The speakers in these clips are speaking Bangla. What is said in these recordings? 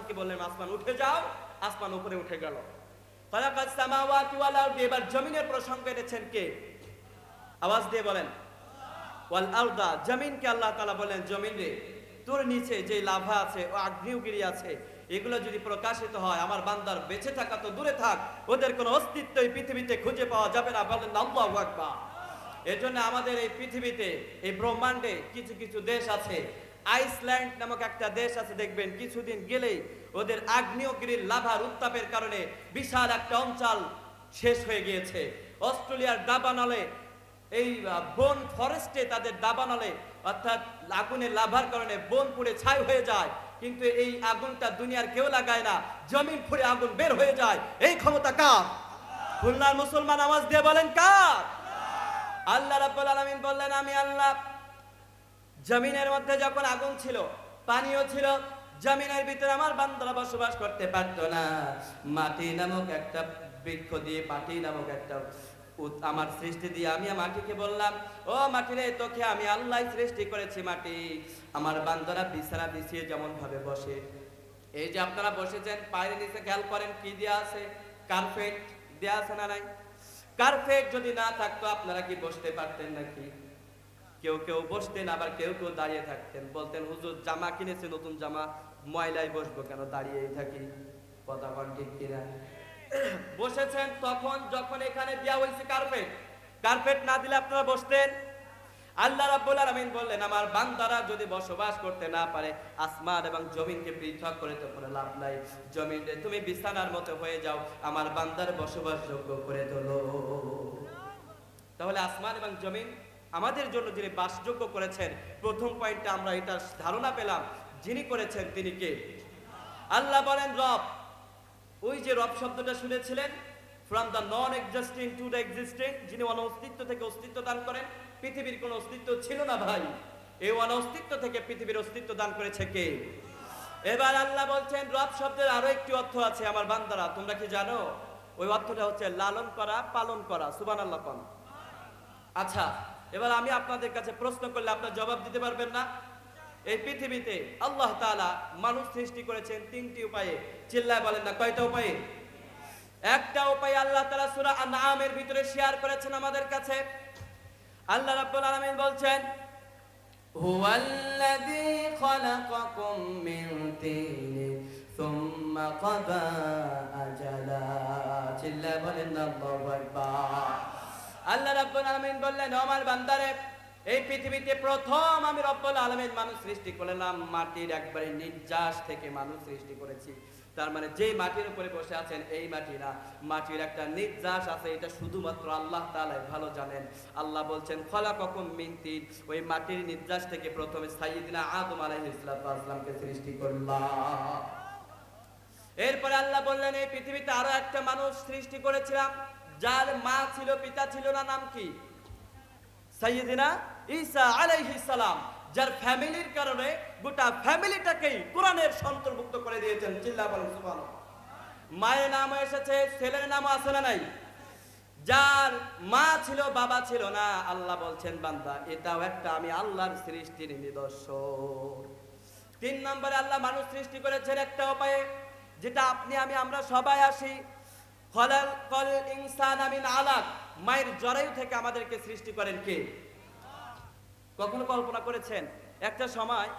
আসমানকে বললেন আসমান উঠে যাও, আসমান উপরে উঠে গেল। খালাকাস সামাওয়াতি ওয়াল আরদি, এবার জমিনের প্রসঙ্গ এনেছেন কে? আওয়াজ দিয়ে বলেন। ওয়াল আরদা, জমিনকে আল্লাহ তাআলা বলেন জমিন রে, তোর নিচে যে লাভা আছে ও আগ্নেয়গিরি আছে, এগুলো যদি প্রকাশিত হয় আমার বান্দার বেঁচে থাকা তো দূরে থাক, ওদের কোনো অস্তিত্বই পৃথিবীতে খুঁজে পাওয়া যাবে না। বলেন আল্লাহু আকবার। এর জন্য আমাদের এই পৃথিবীতে, এই ব্রহ্মাণ্ডে কিছু কিছু দেশ আছে। আইসল্যান্ড নামক একটা দেশ আছে, দেখবেন কিছুদিন গেলেই ওদের আগ্নেয়গিরির লাভার উত্তাপের কারণে বিশাল একটা অঞ্চল শেষ হয়ে গিয়েছে। অস্ট্রেলিয়ার দাবানলে, এই বন ফরেস্টে তাদের দাবানলে, অর্থাৎ আগুনের লাভার কারণে বন পুড়ে ছাই হয়ে যায়, কিন্তু এই আগুনটা দুনিয়ার কেউ লাগায় না, জমিন পুড়ে আগুন বের হয়ে যায়। এই ক্ষমতা কার? খুলনার মুসলমান আওয়াজ দিয়ে বলেন কার? আল্লাহ রাব্বুল আলামিন বললেন আমি আল্লাহ। জমিনের মধ্যে যখন আগুন ছিল, পানিও ছিল, জমিনের ভিতরে আমার বান্দারা বসবাস করতে পারতো না। মাটি নামক একটা বৃক্ষ দিয়ে, মাটি নামক একটা আমার সৃষ্টি দিয়ে আমি মাটিকে বললাম, ও মাটি রে, তোকে আমি আল্লাহ সৃষ্টি করেছি। মাটি, আমার বান্দারা বিছানা বিছিয়ে যেমন ভাবে বসে, এই যে আপনারা বসেছেন, পায়ের নিচে খেয়াল করেন কি দেয়া আছে? কার্পেট দেয়া আছে না নাই? কার্পেট যদি না থাকতো আপনারা কি বসতে পারতেন নাকি? কেউ কেউ বসতেন, আবার কেউ কেউ দাঁড়িয়ে থাকতেন। বলতেন হুজুর জামা কিনেছে, নতুন জামা, ময়লায় বসবো কেন, দাঁড়িয়েই থাকি। কথা বল ঠিক কিনা? বসেছেন তখন যখন এখানে দেয়া হয়েছে কার্পেট, কার্পেট না দিলে আপনারা বসতেন? আল্লাহ রাব্বুল আলামিন বললেন আমার বান্দারা যদি বসবাস করতে না পারে, আসমান এবং জমিনকে পৃথক করে তো কোনো লাভ নাই। জমিনে তুমি বিছানার মতো হয়ে যাও, আমার বান্দার বসবাসযোগ্য করে তোলো। তাহলে আসমান এবং জমিন আমাদের জন্য যিনি বাসযোগ্য করেছেন, প্রথম পয়েন্টে আমরা এটা ধারণা পেলাম, যিনি করেছেন তিনি কে? আল্লাহ বলেন রব। ওই যে রব শব্দটা শুনেছিলেন, from the non existing to the existing, যিনি অনস্তিত্ব থেকে অস্তিত্ব দান করেন। পৃথিবীর কোনো অস্তিত্ব ছিল না ভাই, এই অনস্তিত্ব থেকে পৃথিবীর অস্তিত্ব দান করেছে কে? এবার আল্লাহ বলছেন রব শব্দের আরো একটি অর্থ আছে আমার বান্দারা, তোমরা কি জানো? ওই অর্থটা হচ্ছে লালন করা, পালন করা। সুবহানাল্লাহ পান। আচ্ছা, এবার আমি আপনাদের কাছে প্রশ্ন করলে আপনারা জবাব দিতে পারবেন না? এই পৃথিবীতে আল্লাহ তাআলা মানুষ সৃষ্টি করেছেন তিনটি উপায়ে। চিল্লায় বলেন না কয়টা উপায়ে? একটা উপায় আল্লাহ তাআলা সূরা আনআমের ভিতরে শেয়ার করেছেন আমাদের কাছে। আল্লাহ রাব্বুল আলামিন বলছেন হুয়াল্লাযী খালাকাকুম মিন তিনিন সুম্মা কাদা আজালা। চিল্লায় বলেন আল্লাহু আকবার। আল্লাহ রাব্বুল আলামিন বললেন আমার বান্দারে, এই পৃথিবীতে প্রথম আমি রব্বুল আলামিন মানুষ সৃষ্টি করলাম, মাটির একবারে নির্যাস থেকে মানুষ সৃষ্টি করেছি। তার মানে যে মাটির উপরে বসে আছেন এই মাটি না, মাটির একটা নির্যাস আছে, এটা শুধুমাত্র আল্লাহ তাআলাই ভালো জানেন। আল্লাহ বলছেন খালাকাকুম মিন তিন, ওই মাটির নির্যাস থেকে প্রথমে সাইয়্যিদিনা আদম আলাইহিস সালামকে সৃষ্টি করলাম। এরপরে আল্লাহ বললেন এই পৃথিবীতে আরো একটা মানুষ সৃষ্টি করেছিলাম, যার মা ছিল পিতা ছিল না, নাম কি? সাইয়্যিদিনা ঈসা আলাইহিস সালাম, যার ফ্যামিলির কারণে গোটা ফ্যামিলিটাকেই কোরআনের অন্তর্ভুক্ত করে দিয়েছেন। চিল্লায় বলেন সুবহানাল্লাহ। মায়ের নাম এসেছে, ছেলের নাম আছে না নাই? যার মা ছিল বাবা ছিল না, আল্লাহ বলছেন বান্দা এটাও একটা আমি আল্লাহর সৃষ্টির নিদর্শন। 3 নম্বরে আল্লাহ মানুষ সৃষ্টি করেছেন একটা উপায়ে, যেটা আপনি আমি আমরা সবাই আসি। খলাকাল ইনসানা মিন আলাক, মায়ের জরায়ু থেকে আমাদেরকে সৃষ্টি করেন কে? কখনো কল্পনা করেছেন একটা সময়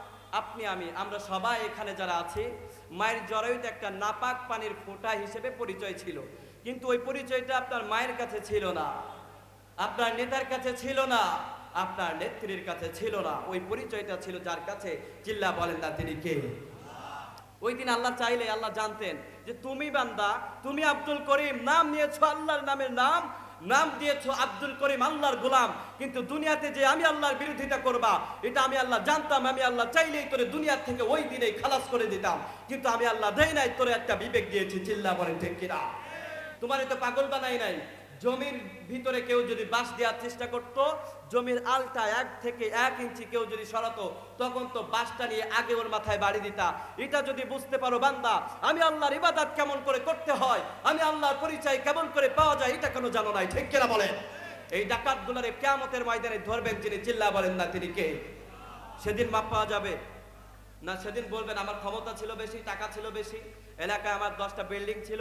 আপনি আমি আমরা সবাই এখানে যারা আছি, মায়ের জরায়ুতে একটা নাপাক পানির ফোঁটা হিসেবে পরিচয় ছিল, কিন্তু ওই পরিচয়টা আপনার মায়ের কাছে ছিল না, আপনার নেতার কাছে ছিল না, আপনার নেত্রীর কাছে ছিল না। ওই পরিচয়টা ছিল যার কাছে। চিল্লা বলেন না তিনি কে? ওই দিন আল্লাহ চাইলে আল্লাহ জানতেন যে তুমি বান্দা, তুমি আব্দুল করিম নাম নিয়েছো, আল্লাহর নামের নাম, নাম দিয়েছো আব্দুল করিম, আল্লাহর গোলাম, কিন্তু দুনিয়াতে যে আমি আল্লাহর বিরোধিতা করবা এটা আমি আল্লাহ জানতাম। আমি আল্লাহ চাইলেই তোরে দুনিয়ার থেকে ওই দিনেই খালাস করে দিতাম, কিন্তু আমি আল্লাহ দেই নাই, তোরে একটা বিবেক দিয়েছি। চিল্লা বলেন ঠিক কিনা? তোমার তো পাগল বানাই নাই। জমির ভিতরে কেউ যদি বাঁশ দেওয়ার চেষ্টা করত, জমির আলটা 1 থেকে 1 ইঞ্চি কেউ যদি সরাতো, তখন তো বাঁশটা নিয়ে আগে ওর মাথায় বাড়ি দিতা। এটা যদি বুঝতে পারো বান্দা, আমি আল্লাহর ইবাদত কেমন করে করতে হয়, আমি আল্লাহর পরিচয় কেমন করে পাওয়া যায়, এটা কেন জানো নাই? ঠিক কিনা বলেন? এই ডাকাতগুলোরে কিয়ামতের ময়দানে ধরবেন যিনি। চিল্লা বলেন না তিনি কে? সেদিন মাপ পাওয়া যাবে। না সেদিন বলবেন আমার ক্ষমতা ছিল বেশি, টাকা ছিল বেশি, এলাকায় আমার 10টা বিল্ডিং ছিল,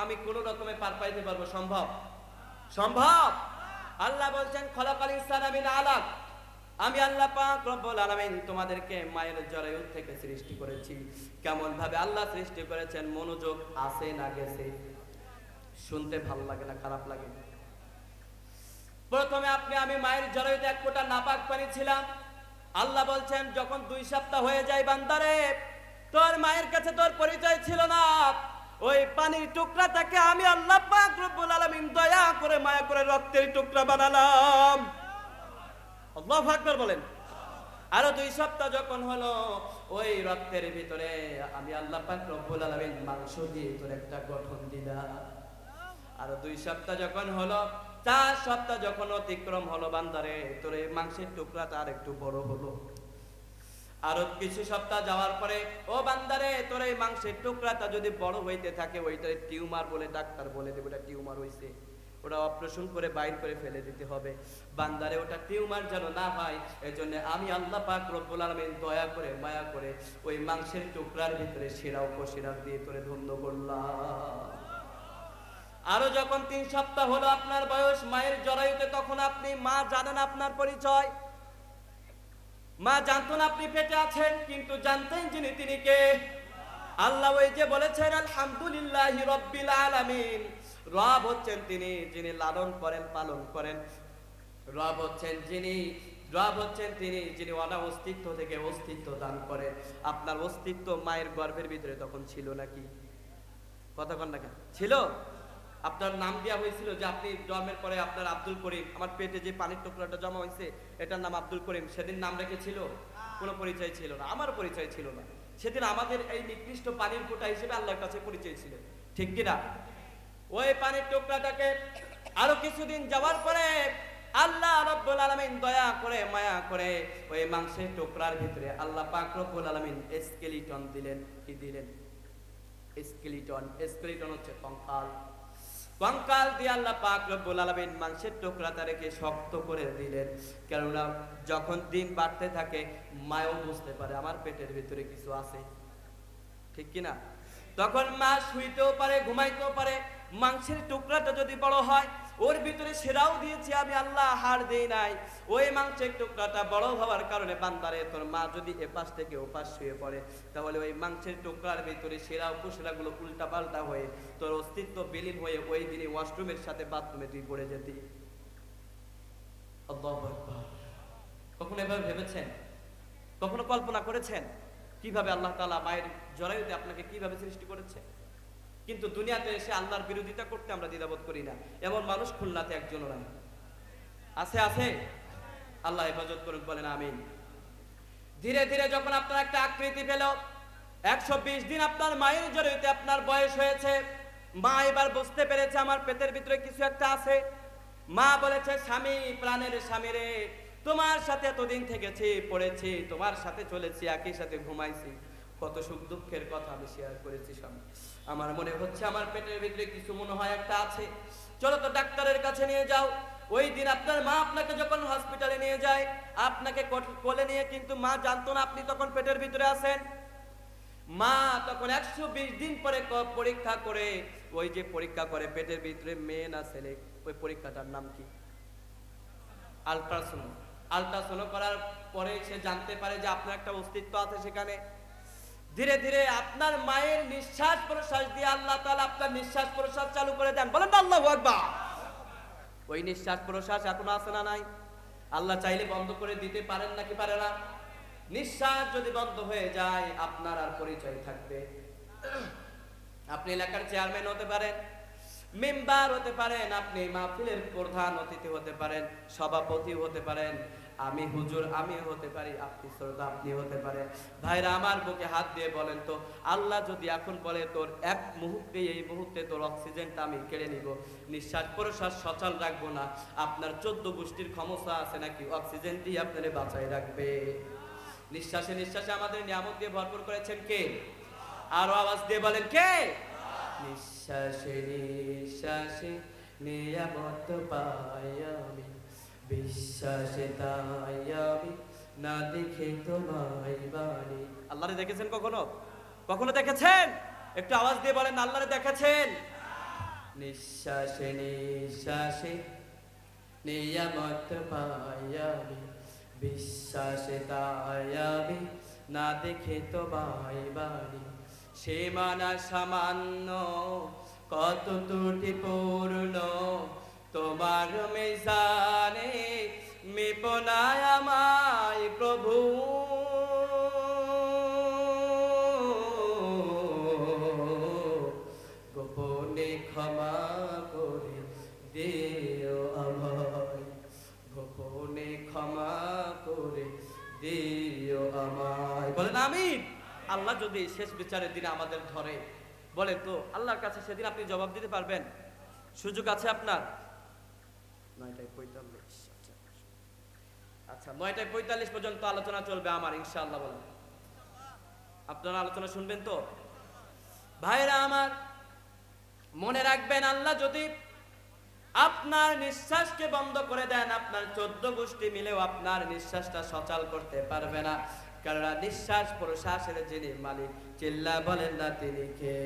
আমি কোনো রকমে পার পাইতে পারবো? সম্ভব? সম্ভব? আল্লাহ বলছেন খলাকাল ইনসানা মিন আলাক, আমি আল্লাহ পাক রব্বুল আলামিন তোমাদেরকে মায়ের জরায়ু থেকে সৃষ্টি করেছি। কেমন ভাবে আল্লাহ সৃষ্টি করেছেন, মনোযোগ আছে না গেছে? শুনতে ভালো লাগে না খারাপ লাগে? প্রথমে আমি মায়ের জরায়ুতে এক ফোঁটা নাপাক পানি ছিলাম। আল্লাহ বলছেন যখন 2 সপ্তাহ হয়ে যায় বান্দারে, তোর মায়ের কাছে তোর পরিচয় ছিল না, ওই পানির টুকরাটাকে আমি আল্লাহ পাক রব্বুল আলামিন দয়া করে মায়া করে রক্তের টুকরা বানালাম। আল্লাহু আকবার বলেন। আরো 2 সপ্তাহ যখন হলো, ওই রক্তের ভিতরে আমি আল্লাহ পাক রব্বুল আলামিন মাংস দিয়ে তোর একটা গঠন দিলাম। আরো 2 সপ্তাহ যখন হলো, 4 সপ্তাহ যখন অতিক্রম হলো বান্দারে, তোর এই মাংসের টুকরাটা আর একটু বড় হলো। আরো কিছু সপ্তাহ যাওয়ার পরে, ও বান্দারে তোর এই মাংসের টুকরাটা যদি বড় হইতে থাকে, ওইটা টিউমার বলে ডাক্তার বলে দেবে ওটা টিউমার হইছে, ওটা অপারেশন করে বাইর করে ফেলে দিতে হবে। বান্দারে ওটা টিউমার যেন না হয়, এজন্য আমি আল্লাহ পাক রব্বুল আলামিন দয়া করে মায়া করে ওই মাংসের টুকরার ভিতরে শিরা উপশিরা দিয়ে তোরে ধন্য করলাম। আরো যখন 3 সপ্তাহ হলো আপনার বয়স মায়ের জরায়ুতে, তখন আপনি মা জানেন আপনার পরিচয়, মা জানতো না আপনি পেটে আছেন, কিন্তু জানতেন যিনি তিনি কে? আল্লাহ। ওই যে বলেছেন আলহামদুলিল্লাহি রাব্বিল আলামিন, রব হচ্ছেন তিনি যিনি লালন করেন পালন করেন, রব হচ্ছেন তিনি যিনি অনা অস্তিত্ব থেকে অস্তিত্ব দান করেন। আপনার অস্তিত্ব মায়ের গর্ভের ভিতরে তখন ছিল নাকি? কথা কন না কেন? ছিল। আপনার নাম দেওয়া হয়েছিল যে আপনি জন্মের পরে আপনার আব্দুল করিম, আমার পেটে যে পানির টুকরাটা জমা হয়েছে এটার নাম আব্দুল করিম, সেদিন নাম রেখেছিল? কোনো পরিচয় ছিল না, আমার পরিচয় ছিল না। সেদিন আমাদের এই নিকৃষ্ট পানির ফোঁটা হিসেবে আল্লাহর কাছে পরিচয় ছিল, ঠিক কিনা? ওই পানির টুকরাটাকে আরো কিছুদিন যাওয়ার পরে আল্লাহ রাব্বুল আলামিন দয়া করে মায়া করে ওই মাংসের টুকরার ভিতরে আল্লাহ পাক রব্বুল আলামিন স্কেলিটন দিলেন। কি দিলেন? স্কেলিটন হচ্ছে কঙ্কাল দিয়ে আল্লাহ পাক রব্বুল আলামিন মাংসের টুকরাটা রেখে শক্ত করে দিলেন। কেননা যখন দিন বাড়তে থাকে মাও বুঝতে পারে আমার পেটের ভিতরে কিছু আছে, ঠিক কিনা? তখন মা শুইতেও পারে, ঘুমাইতেও পারে। মাংসের টুকরাটা যদি বড় হয়, ওর ভিতরে সেরাও দিয়েছি আমি আল্লাহ, হাড় দেই নাই। ওই মাংসের টুকরাটা বড় হওয়ার কারণে বান্দারে তোর মা যদি এপাশ থেকে ওপাশ শুয়ে পড়ে, তাহলে ওই মাংসের টুকরার ভিতরে সেরা উপসেরাগুলো উল্টা পাল্টা হয়ে তোর অস্তিত্ব বিলীন হয়ে ওই দিনই ওয়াশরুমের সাথে বাথরুমে তুই পড়ে যেতি। আল্লাহু আকবার। কখনো এভাবে ভেবেছেন? কখনো কল্পনা করেছেন কিভাবে আল্লাহ তাআলা মায়ের জরায়ুতে আপনাকে কিভাবে সৃষ্টি করেছে? কিন্তু দুনিয়াতে এসে আল্লাহর বিরোধিতা করতে আমরা দ্বিধাবোধ করি না, এমন মানুষ খুলনাতে একজনও নাই। আছে? আল্লাহ হেফাজত করুন, বলেন আমিন। ধীরে ধীরে যখন আপনার একটা আকৃতি পেল, 120 দিন আপনার মায়ের জরায়ুতে আপনার বয়স হয়েছে, মা এবার বুঝতে পেরেছে আমার পেটের ভিতরে কিছু একটা আছে। মা বলেছে, স্বামী, প্রাণের স্বামী রে, তোমার সাথে এতদিন থেকেছি, পড়েছি, তোমার সাথে চলেছি, একই সাথে ঘুমাইছি, কত সুখ দুঃখের কথা আমি শেয়ার করেছি স্বামী। আমার মনে হচ্ছে আমার পেটের ভিতরে কিছু মনে হয় একটা আছে, চলো তো ডাক্তারের কাছে নিয়ে যাও। ওই দিন আপনার মা আপনাকে যখন হসপিটালে নিয়ে যায়, আপনাকে কোলে নিয়ে, কিন্তু মা জানতো না আপনি তখন পেটের ভিতরে আছেন। মা তখন 120 দিন পরে পরীক্ষা করে, ওই যে পরীক্ষা করে পেটের ভিতরে মেয়ে না ছেলে, ওই পরীক্ষাটার নাম কি? আল্ট্রাসাউন্ড করার পরে সে জানতে পারে যে আপনার একটা অস্তিত্ব আছে সেখানে। ধীরে ধীরে আপনার মায়ের নিঃশ্বাস প্রশ্বাস দিয়ে আল্লাহ তাআলা আপনার নিঃশ্বাস প্রশ্বাস চালু করে দেন, বলেন আল্লাহু আকবার। ওই নিঃশ্বাস প্রশ্বাস এখনো আছে না নাই? আল্লাহ চাইলে বন্ধ করে দিতে পারেন নাকি পারে না? নিঃশ্বাস যদি বন্ধ হয়ে যায় আপনার আর পরিচয় থাকবে? আপনি এলাকার চেয়ারম্যান হতে পারেন, মেম্বার হতে পারেন, আপনি মাহফিলের প্রধান অতিথি হতে পারেন, সভাপতি হতে পারেন, আমি হুজুর আমি হতে পারি, আপনি শ্রোতা আপনি হতে পারেন। ভাইরা আমার বুকে হাত দিয়ে বলেন তো, আল্লাহ যদি এখন বলে তোর এক মুহূর্তে, এই মুহূর্তে তোর অক্সিজেনটা আমি কেড়ে নিব, নিঃশ্বাস প্রশ্বাস সচল রাখবো না, আপনার 14 গোষ্ঠীর ক্ষমতা আছে নাকি অক্সিজেন দিয়ে আপনারে বাঁচাই রাখবে? নিঃশ্বাসে নিঃশ্বাসে আমাদের নিয়ামত দিয়ে ভরপুর করেছেন কে? আরো আওয়াজ দিয়ে বলেন কে? নিঃশ্বাসে নিঃশ্বাসে নিয়ামত পাই আমি, বিশ্বাসে তাই আমি না দেখে তোমায় বাড়ি। আল্লাহরে দেখেছেন কখনো? কখনো দেখেছেন? একটু আওয়াজ দিয়ে বলেন, আল্লাহরে দেখেছেন? নিঃশ্বাসে নিঃশ্বাসে নিয়ামত পাই আমি, বিশ্বাসে তাই আমি না দেখে তোমায় বাড়ি। সে মানা সামান্য কত ত্রুটি পূর্ণ, তোমার মিজানে মেপনায় আমায় প্রভু। গোপনে ক্ষমা করে দিও আমায়, গোপনে ক্ষমা করে দিও আমায়। বলেন আমিন। আল্লাহ যদি শেষ বিচারের দিনে আমাদের ধরে, বলেন তো আল্লাহর কাছে সেদিন আপনি জবাব দিতে পারবেন? সুযোগ আছে আপনার? 9:45। আচ্ছা 9:45 পর্যন্ত আলোচনা চলবে আমার, ইনশাআল্লাহ। বলেন আপনারা আলোচনা শুনবেন তো? ভাইরা আমার, মনে রাখবেন, আল্লাহ যদি আপনার নিঃশ্বাসকে বন্ধ করে দেন, আপনার 14 গোষ্ঠী মিলেও আপনার নিঃশ্বাসটা সচল করতে পারবে না। কারণ নিঃশ্বাস প্রশ্বাসের যিনি মালিক, চিল্লা বলেন না তিনি কে?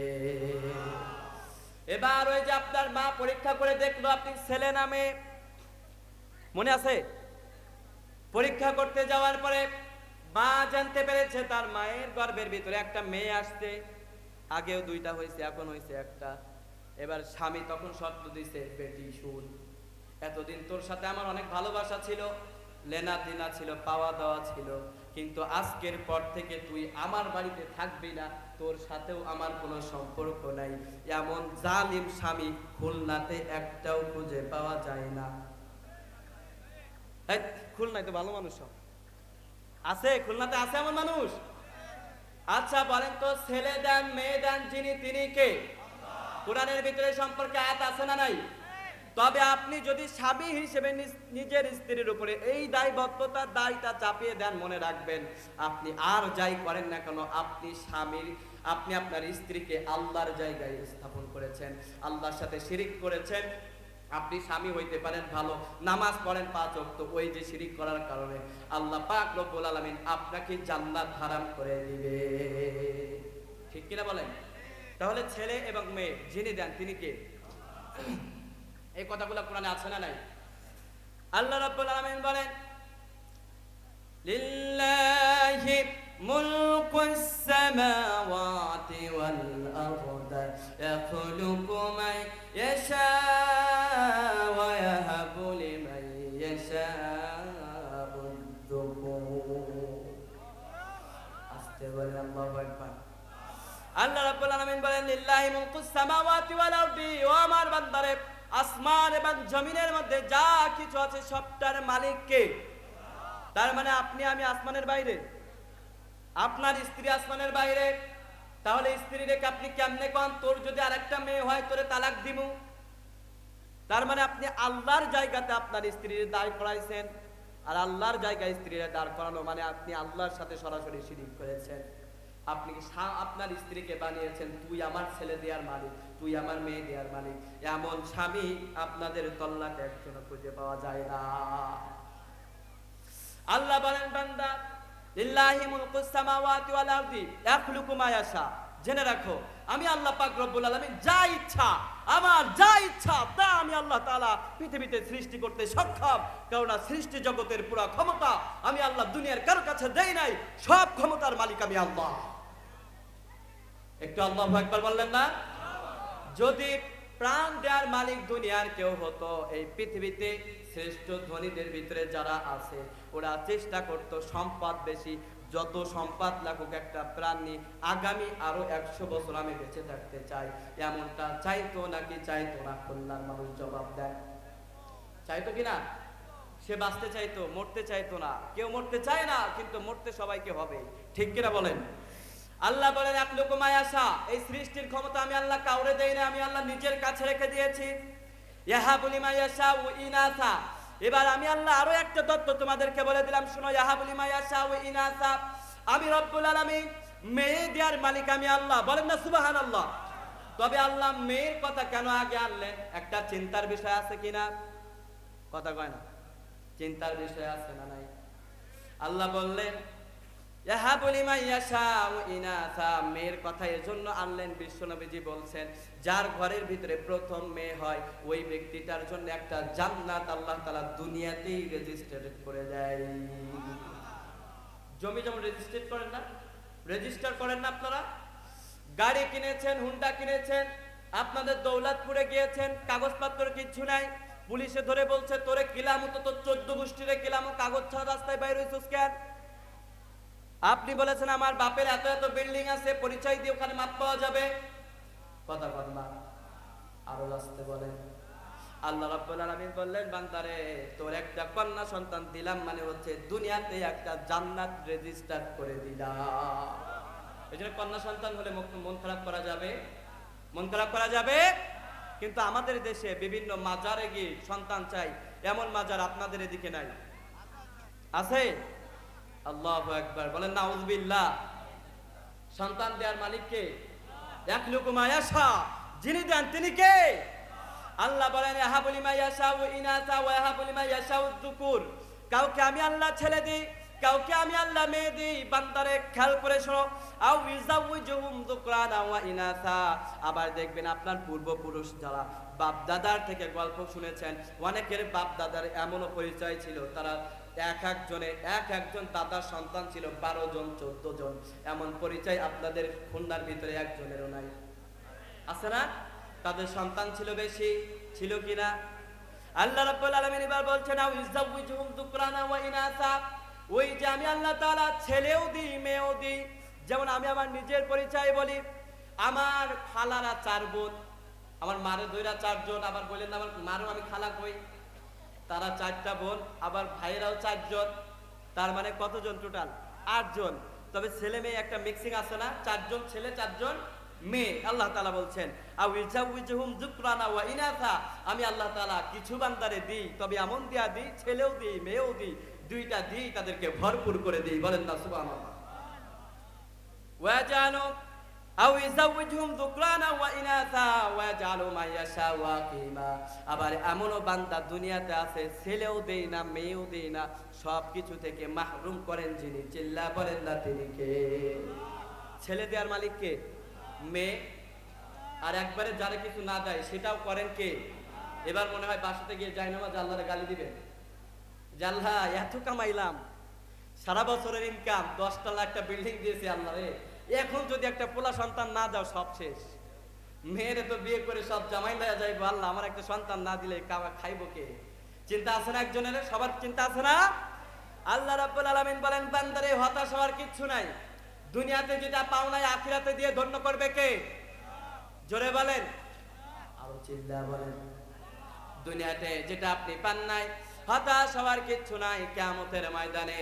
এবার ওই যে আপনার মা পরীক্ষা করে দেখলো আপনি ছেলে না মেয়ে, মনে আছে? পরীক্ষা করতে যাওয়ার পরে মা জানতে পেরেছে তার মায়ের গর্ভের ভিতরে একটা মেয়ে আসছে। আগেও 2টা হয়েছে, এখন হয়েছে একটা। এবার স্বামী তখন শর্ত দিছে, বেটি শুন, এতদিন তোর সাথে আমার অনেক ভালোবাসা ছিল, লেনা দেনা ছিল, পাওয়া দেওয়া ছিল, কিন্তু আজকের পর থেকে তুই আমার বাড়িতে থাকবি না, তোর সাথেও আমার কোনো সম্পর্ক নাই। এমন জালিম স্বামী খুলনাতে একটাও খুঁজে পাওয়া যায় না। খুলনায় তো ভালো মানুষ আছে, খুলনাতে আছে এমন মানুষ? আচ্ছা বলেন তো, ছেলে দেন মেয়ে দেন যিনি, তিনি কে? কোরআনের ভিতরে সম্পর্কে আয়াত আছে না নাই? তবে আপনি যদি স্বামী হিসেবে নিজের স্ত্রীর উপরে এই দায়বদ্ধতার দায়টা চাপিয়ে দেন, মনে রাখবেন আপনি আর যাই করেন না কেন, আপনি আপনার স্ত্রীকে আল্লাহর জায়গায় স্থাপন করেছেন, আল্লাহর সাথে শিরিক করেছেন। আপনি স্বামী হইতে পারেন ভালো, নামাজ পড়েন 5 ওয়াক্ত, ওই যে শিরিক করার কারণে আল্লাহ পাক রব্বুল আলামিন আপনাকে জান্নাত হারাম করে দিবে। ঠিক কিনা বলেন? তাহলে ছেলে এবং মেয়ে যিনি দেন তিনি কে? এই কথাগুলো কোরআনে আছে না নাই? আল্লাহ রাব্বুল আলামিন বলেন, লিল্লাহি মুলকুস সামাওয়াতি ওয়াল আরদি ইয়াখলুকু মান ইয়াশা ওয়া ইয়াহাবু লিমান ইয়াশাউ যুকুর। আস্তে বলেন আল্লাহু আকবার। আল্লাহ রাব্বুল আলামিন বলেন, লিল্লাহি মুলকুস সামাওয়াতি ওয়াল আরদি, ও আমার বান্দারে, আসমান এবং জমিনের মধ্যে যা কিছু আছে সবটার মালিক কে? তার মানে আপনি আমি আসমানের বাইরে, আপনার স্ত্রী আসমানের বাইরে। তাহলে স্ত্রী রেখে আপনি কেমনে কোন তোর যদি আরেকটা মেয়ে হয় তোরে তালাক দিমু? তার মানে আপনি আল্লাহর জায়গাতে আপনার স্ত্রীর দাঁড় করাইছেন, আর আল্লাহর জায়গায় স্ত্রীর দাঁড় করানো মানে আপনি আল্লাহর সাথে সরাসরি শিরিক করেছেন। আপনি আপনার স্ত্রীকে বানিয়েছেন তুই আমার ছেলে দেওয়ার মালিক, তুই আমার মেয়ে দেওয়ার মালিক। এমন স্বামী আপনাদের তল্লাটে একজনও খুঁজে পাওয়া যায় না। আল্লাহ বলেন, বান্দা লিল্লাহি মুলকুস সামাওয়াতি ওয়াল আরদি ইয়াখলুকু মা ইয়াশা, জেনে রাখো আমি আল্লাহ পাক রব্বুল আলামিন যা ইচ্ছা, আমার যা ইচ্ছা তা আমি আল্লাহ তাআলা পৃথিবীতে সৃষ্টি করতে সক্ষম। কারণ সৃষ্টি জগতের পুরো ক্ষমতা আমি আল্লাহ দুনিয়ার কারো কাছে দেই নাই, সব ক্ষমতার মালিক আমি আল্লাহ। একটু আল্লাহু আকবার বললেন না? যদি প্রাণ দেওয়ার মালিক দুনিয়ার কেউ হতো, এই পৃথিবীতে শ্রেষ্ঠ ধনীদের ভিতরে যারা আছে ওরা চেষ্টা করত সম্পদ বেশি, যত সম্পদ লাগুক একটা প্রাণী আগামী আরো 100 বছর আমি বেঁচে থাকতে চাই, এমনটা চাইতো নাকি চাইতো না? খুলনার মানুষ জবাব দেন, চাইতো কিনা? সে বাঁচতে চাইতো, মরতে চাইতো না। কেউ মরতে চায় না, কিন্তু মরতে সবাইকে হবে। ঠিক কিনা বলেন? আল্লাহ বলেন ইয়াখলুকু মা ইয়াশা, এই সৃষ্টির ক্ষমতা আমি আল্লাহ কাউরে দেই না, আমি আল্লাহ নিজের কাছে রেখে দিয়েছি। ইয়াহাবু লিমান ইয়াশাউ ইনাসা, এবার আমি আল্লাহ আরো একটা তত্ত্ব তোমাদেরকে বলে দিলাম, শুনো। ইয়াহাবু লিমান ইয়াশাউ ইনাসা, আমি রব্বুল আলামিন মেয়ে দেওয়ার মালিক আমি আল্লাহ। বলেন না সুবহানাল্লাহ? তবে আল্লাহ মেয়ের কথা কেন আগে আনলেন? একটা চিন্তার বিষয় আছে কিনা? কথা কয় না? চিন্তার বিষয় আছে না নাই? আল্লাহ বললেন ইয়াহাবু লিমান ইয়াশাউ ইনাসা, মেয়ের কথা এজন্য আনলেন, বিশ্বনবীজি বলছেন যার ঘরের ভিতরে প্রথম মেয়ে হয় ওই ব্যক্তিটার জন্য একটা জান্নাত আল্লাহ তাআলা দুনিয়াতেই রেজিস্ট্রেট করে দেয়। জমি যেমন রেজিস্ট্রেট করেন না, রেজিস্টার করেন না আপনারা? গাড়ি কিনেছেন, হুন্ডা কিনেছেন, আপনাদের দৌলতপুরে গিয়েছেন, কাগজপত্র কিচ্ছু নাই, পুলিশে ধরে বলছে তোরে কিলামো, তো তোর 14 গোষ্ঠীরে কিলামো, কাগজ ছাড়া রাস্তায় বাইরে হইছিস কেন? আপনি বলেছেন আমার বাপের এত এত বিল্ডিং আছে, পরিচয় দিয়ে ওখানে মাপ পাওয়া যাবে, কথা বল না, আরো আসতে বলেন। আল্লাহ রাব্বুল আলামিন বললেন বান্দারে তোর একটা কন্যা সন্তান দিলাম মানে হচ্ছে দুনিয়াতে একটা জান্নাত রেজিস্টার করে দিলাম। এজন্য কন্যা সন্তান হলে মন খারাপ করা যাবে? মন খারাপ করা যাবে? কিন্তু আমাদের দেশে বিভিন্ন মাজারে গিয়ে সন্তান চাই, এমন মাজার আপনাদের এদিকে নাই, আছে? আল্লাহু আকবার, বলেন নাউযুবিল্লাহ। সন্তান দেওয়ার মালিক কে? ইয়াখলুকু মা ইয়াশা, যিনি দেন তিনি কে? আল্লাহ বলেন ইয়াহাবু লিমান ইয়াশাউ ইনাসা ওয়া ইয়াহাবু লিমান ইয়াশাউ যুকুর, কাউকে আমি আল্লাহ ছেলে দিই, কাউকে আমি আল্লাহ মেয়ে দিই। বান্দারে খেয়াল করে শোনো, আও ইযাউজুহুম যুকরানা ওয়া ইনাসা, আবার দেখবেন আপনার পূর্বপুরুষ যারা বাপ দাদার থেকে গল্প শুনেছেন, অনেকের বাপ দাদার এমনও পরিচয় ছিল তারা এক একজন দাদার সন্তান ছিল 12 জন 14 জন, এমন পরিচয় আপনাদের খুলনার ভিতরে একজনেরও নাই, আছে না? তাদের সন্তান ছিল বেশি, ছিল কিনা? আল্লাহ রাব্বুল আলামিন এবার বলছেন আও ইযাউজুহুম যুকরানা ওয়া ইনাসা, ওই যে আমি আল্লাহ তাআলা ছেলেও দিই মেয়েও দিই। যেমন আমি আমার নিজের পরিচয় বলি, আমার খালারা 4 বোন, আমার মারে দইরা 4 জন, আবার বলেন আমার মারও আমি খালা কই, তারা 4টা বোন, আবার ভাইরাও 4 জন, তার মানে কতজন টোটাল? 8 জন। তবে ছেলে মেয়ে একটা মিক্সিং আছে না, 4 জন ছেলে 4 জন মেয়ে। আল্লাহ তাআলা বলছেন আও ইযাউজুহুম যুকরানা ওয়া ইনাসা, আমি আল্লাহ তাআলা কিছু বান্দারে দিই, তবে এমন দিয়া দিই ছেলেও দিই মেয়েও দিই, দুইটা দিই, তাদেরকে ভরপুর করে দিই, বলেন না সুবহানাল্লাহ। ওয়া জানো আও ইযাউজুহুম যুকরানা ওয়া ইনাসা ওয়া জালু মা ইয়াশাউ আকিমা, আবার এমনও বান্দা দুনিয়াতে আছে ছেলেও দেই না মেয়েও দেই না, সব কিছু থেকে মাহরুম করেন যিনি, চিল্লা বলেন না তিনি কে? ছেলে দেওয়ার মালিক কে? মেয়ে। আর একবারে যারা কিছু না দেয় সেটাও করেন কে? এবার মনে হয় বাসাতে গিয়ে জায়নামাজ আল্লাহরে গালি দিবেন, যে আল্লাহ এত কামাইলাম, সারা বছরের ইনকাম 10 তলা একটা বিল্ডিং দিয়েছে আল্লাহ রে, এখন যদি একটা পোলা সন্তান না দাও সব শেষ। মেয়েরে তো বিয়ে করে সব জামাই লয়া যাইবো, আল্লাহ আমার একটা সন্তান না দিলে খাইবো কে? চিন্তা আছে না একজনের? সবার চিন্তা আছে না? আল্লাহ রাব্বুল আলামিন বলেন বান্দারে হতাশ হওয়ার কিচ্ছু নাই, দুনিয়াতে যেটা পাও নাই আখিরাতে দিয়ে ধন্য করবে কে? জোরে বলেন, আরো চিল্লা বলেন। দুনিয়াতে যেটা আপনি পান নাই হতাশ হওয়ার কিচ্ছু নাই, কিয়ামতের ময়দানে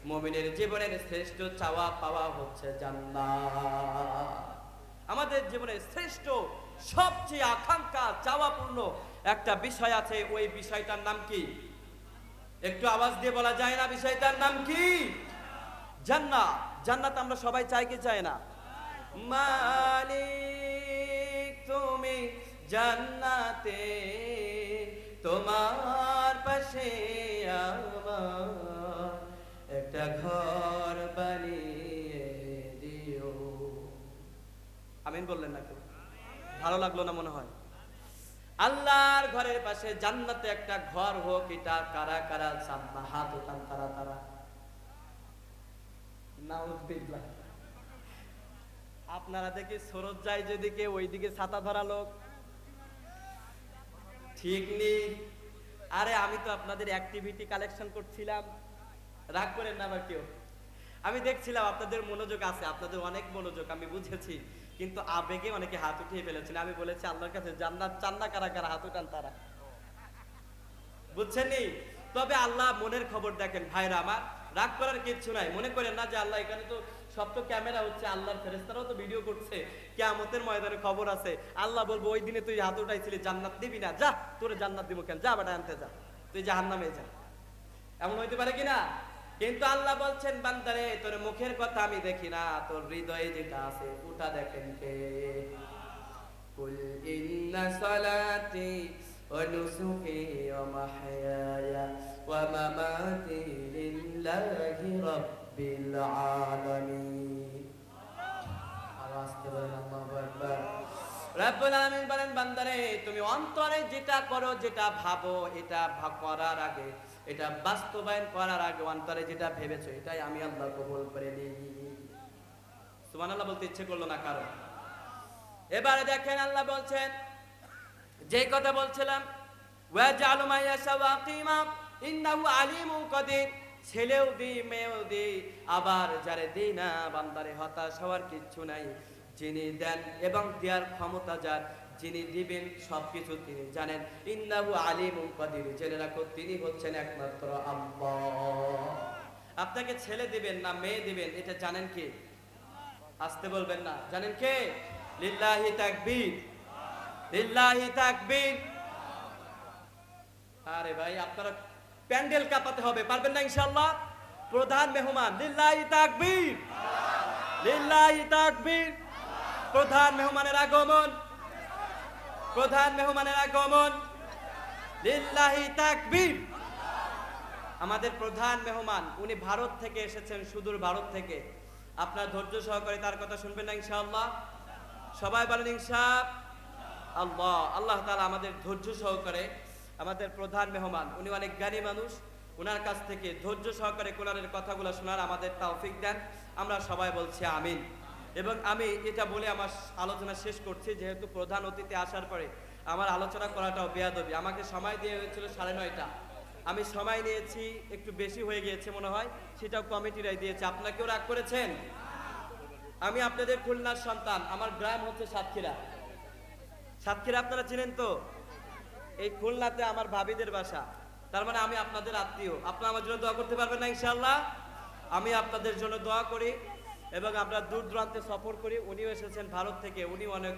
মুমিনের জীবনের শ্রেষ্ঠ চাওয়া পাওয়া হচ্ছে জান্নাত। আমাদের জীবনের শ্রেষ্ঠ সবচেয়ে আকাঙ্ক্ষা চাওয়াপূর্ণ একটা বিষয় আছে, ওই বিষয়টার নাম কি? একটু আওয়াজ দিয়ে বলা যায় না বিষয়টার নাম কি? জান্নাত। জান্নাত আমরা সবাই চাই কি চাই না? মালিক তুমি জান্নাতে, তোমার পাশে আমার একটা ঘর বানিয়ে দিও। আমিন বললেন না কেউ? ভালো লাগলো না মনে হয়? আল্লাহর ঘরের পাশে জান্নাতে একটা ঘর হোক, এটা কারা কারা চান? হাত উঠান তারা তারা। নাউযুবিল্লাহ। আপনারা দেখি সরজ যায় যেদিকে ওইদিকে ছাতা ধরা লোক, ঠিক নেই? আরে আমি তো আপনাদের অ্যাক্টিভিটি কালেকশন করছিলাম, রাগ করেন না বা কেউ। আমি দেখছিলাম আপনাদের মনোযোগ আছে, আপনাদের অনেক মনোযোগ আমি বুঝেছি, কিন্তু আবেগে অনেকে হাত উঠিয়ে ফেলেছিল। আমি বলেছি আল্লাহর কাছে জান্নাত চান না কারা কারা? হাত উঠান তারা। বুঝছেন নি? তবে আল্লাহ মনের খবর দেখেন ভাইরা আমার, রাগ করার কিচ্ছু নাই। মনে করেন না যে আল্লাহ এখানে তো সব তো ক্যামেরা হচ্ছে, আল্লাহর ফেরেশতারাও তো ভিডিও করছে, কিয়ামতের ময়দানে খবর আছে। আল্লাহ বলবো ওই দিনে তুই হাত উঠাইছিলি, জান্নাত দিবি না, যা তোরে জান্নাত দিব কেন, যা বেটা আনতে যা, তুই জাহান্নামে যা। এমন হইতে পারে কিনা? কিন্তু আল্লাহ বলছেন বান্দারে তোর মুখের কথা আমি দেখি না, তোর হৃদয়ে যেটা আছে ওটা দেখেন কে? কুল ইন্না সালাতি ওয়া নুসুকি ওয়া মাহইয়ায়া ওয়া মামাতি লিল্লাহি লিল্লাহি রাব্বিল আলামিন। আওয়াজ দিয়ে বলেন আল্লাহু আকবার। রব্বুল আলামিন বলেন, বান্দারে তুমি অন্তরে যেটা করো, যেটা ভাবো, এটা করার আগে, এটা বাস্তবায়ন করার আগে অন্তরে যেটা ভেবেছো এটাই আমি আল্লাহ কবুল করে নিই। সুবহানাল্লাহ বলতে ইচ্ছে করলো না কারো। এবারে দেখেন আল্লাহ বলছেন, যে কথা বলছিলাম, ওয়াজআলু মা ইয়াশাউ আকিমা ইন্নাহু আলিমুন কাদির, ছেলেও দি মেয়েও দি, আবার যারে দেই না বান্দারে হতাশ হওয়ার কিচ্ছু নাই। যিনি দেন এবং দেওয়ার ক্ষমতা যার, যিনি দিবেন সবকিছু তিনি জানেন। ইন্নাহু আলিমুন কাদির, জেনে রাখো তিনি হচ্ছেন একমাত্র আল্লাহ। আপনাকে ছেলে দিবেন না মেয়ে দিবেন এটা জানেন কে? আসতে বলবেন না, জানেন কে? লিল্লাহি তাকবীর, লিল্লাহি তাকবীর। আরে ভাই আপনারা প্যান্ডেল কাঁপাতে হবে, পারবেন না ইনশাআল্লাহ? প্রধান মেহমান, লিল্লাহি তাকবীর, লিল্লাহি তাকবীর। প্রধান মেহমানের আগমন, প্রধান মেহমানের আগমন, লিল্লাহি তাকবীর। আমাদের প্রধান মেহমান উনি ভারত থেকে এসেছেন, সুদূর ভারত থেকে। আপনার ধৈর্য সহকারে তার কথা শুনবেন না ইনশাআল্লাহ? সবাই বলেন ইনশাআল্লাহ। আল্লাহ তাআলা আমাদের ধৈর্য সহকারে, আমাদের প্রধান মেহমান উনি অনেক জ্ঞানী মানুষ, ওনার কাছ থেকে ধৈর্য সহকারে কোরআনের কথাগুলো শোনার আমাদের তৌফিক দেন। আমরা সবাই বলছি আমিন। এবং আমি এটা বলে আমার আলোচনা শেষ করছি, যেহেতু প্রধান অতিথি আসার পরে আমার আলোচনা করাটাও বেয়াদবি। আমাকে সময় দেওয়া হয়েছিল 9:30, আমি সময় নিয়েছি একটু বেশি হয়ে গিয়েছে মনে হয়, সেটাও কমিটিরাই দিয়েছে। আপনাকেও রাগ করেছেন? আমি আপনাদের খুলনার সন্তান, আমার গ্রাম হচ্ছে সাতক্ষীরা। সাতক্ষীরা আপনারা চিনেন তো? এই খুলনাতে আমার ভাবিদের বাসা, তার মানে আমি আপনাদের আত্মীয়। আপনারা আমার জন্য দোয়া করতে পারবেন না ইনশাআল্লাহ? আমি আপনাদের জন্য দোয়া করি এবং আমরা দূর দূরান্তে সফর করি। উনিও এসেছেন ভারত থেকে, উনি অনেক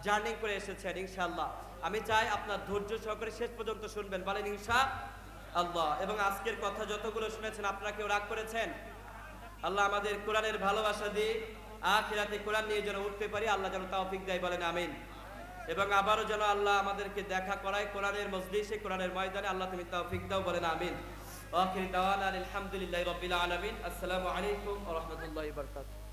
জার্নি করে এসেছেন ইনশাআল্লাহ। আমি চাই আপনার ধৈর্য সহকারে শেষ পর্যন্ত শুনবেন, বলেন ইনশাআল্লাহ। এবং আজকের কথা যতগুলো শুনেছেন আপনারা কেউ রাগ করেছেন? আল্লাহ আমাদের কোরআনের ভালোবাসা দিয়ে আখিরাতে কোরআন নিয়ে যেন উঠতে পারি, আল্লাহ যেন তৌফিক দেয়, বলেন আমিন। এবং আবারও যেন আল্লাহ আমাদেরকে দেখা করায় কোরআনের মজলিসে, কোরআনের ময়দানে, আল্লাহ তুমি তৌফিক দাও, বলেন আমিন। আখির দাওয়ানা আলহামদুলিল্লাহি রাব্বিল আলামিন। আসসালামু আলাইকুম ওয়া রাহমাতুল্লাহি ওয়া বারাকাতুহু।